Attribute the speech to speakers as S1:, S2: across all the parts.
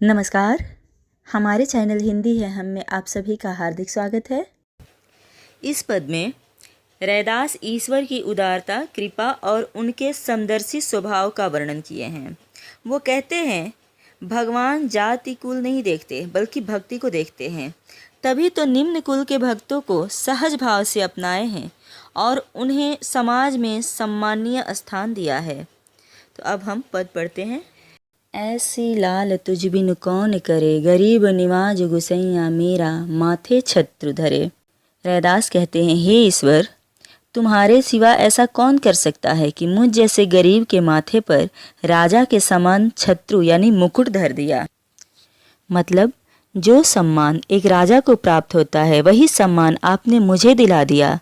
S1: नमस्कार। हमारे चैनल हिंदी है हम में आप सभी का हार्दिक स्वागत है। इस पद में रैदास ईश्वर की उदारता, कृपा और उनके समदर्शी स्वभाव का वर्णन किए हैं। वो कहते हैं, भगवान जाति कुल नहीं देखते बल्कि भक्ति को देखते हैं। तभी तो निम्न कुल के भक्तों को सहज भाव से अपनाए हैं और उन्हें समाज में सम्माननीय स्थान दिया है। तो अब हम पद पढ़ते हैं। ऐसी लाल तुझ बिन कौन करे, गरीब निवाज गुसैया मेरा, माथे छत्र धरे। रैदास कहते हैं, हे ईश्वर, तुम्हारे सिवा ऐसा कौन कर सकता है कि मुझ जैसे गरीब के माथे पर राजा के समान छत्रु यानी मुकुट धर दिया। मतलब जो सम्मान एक राजा को प्राप्त होता है वही सम्मान आपने मुझे दिला दिया।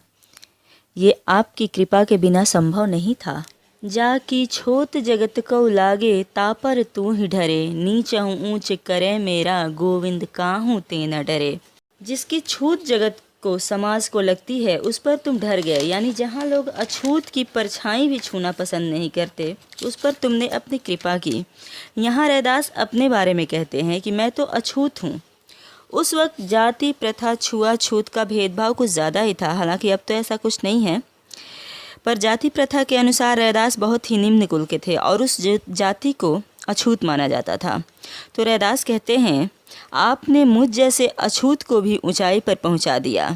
S1: ये आपकी कृपा के बिना संभव नहीं था। जाकी छोत जगत को लागे, तापर तू ही डरे, नीचहु ऊंच करे मेरा, गोविंद काहू ते न डरे। जिसकी छूत जगत को समाज को लगती है उस पर तुम डर गए, यानी जहाँ लोग अछूत की परछाई भी छूना पसंद नहीं करते उस पर तुमने अपनी कृपा की। यहाँ रैदास अपने बारे में कहते हैं कि मैं तो अछूत हूँ। उस वक्त जाति प्रथा छुआछूत का भेदभाव कुछ ज़्यादा ही था, हालांकि अब तो ऐसा कुछ नहीं है। पर जाति प्रथा के अनुसार रैदास बहुत ही निम्न कुल के थे और उस जाति को अछूत माना जाता था। तो रैदास कहते हैं, आपने मुझ जैसे अछूत को भी ऊंचाई पर पहुंचा दिया।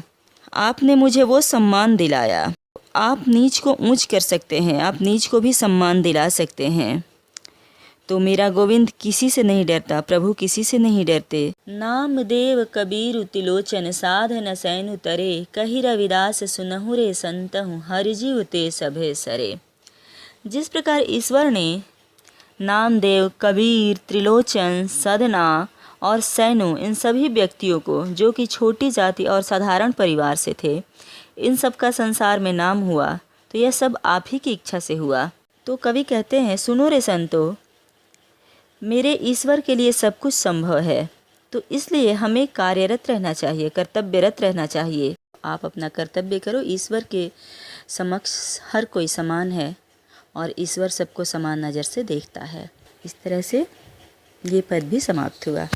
S1: आपने मुझे वो सम्मान दिलाया। आप नीच को ऊंच कर सकते हैं, आप नीच को भी सम्मान दिला सकते हैं। तो मेरा गोविंद किसी से नहीं डरता, प्रभु किसी से नहीं डरते। नाम देव कबीर तिलोचन, साधन सैनु तरे, कही रविदास सुनहु रे संतहु, हरि जीव ते सभे सरे। जिस प्रकार ईश्वर ने नामदेव, कबीर, त्रिलोचन, सदना और सैनु इन सभी व्यक्तियों को, जो कि छोटी जाति और साधारण परिवार से थे, इन सब का संसार में नाम हुआ, तो यह सब आप ही की इच्छा से हुआ। तो कवि कहते हैं, सुनो रे संतो, मेरे ईश्वर के लिए सब कुछ संभव है, तो इसलिए हमें कार्यरत रहना चाहिए, कर्तव्यरत रहना चाहिए। आप अपना कर्तव्य करो। ईश्वर के समक्ष हर कोई समान है और ईश्वर सबको समान नज़र से देखता है। इस तरह से ये पद भी समाप्त हुआ।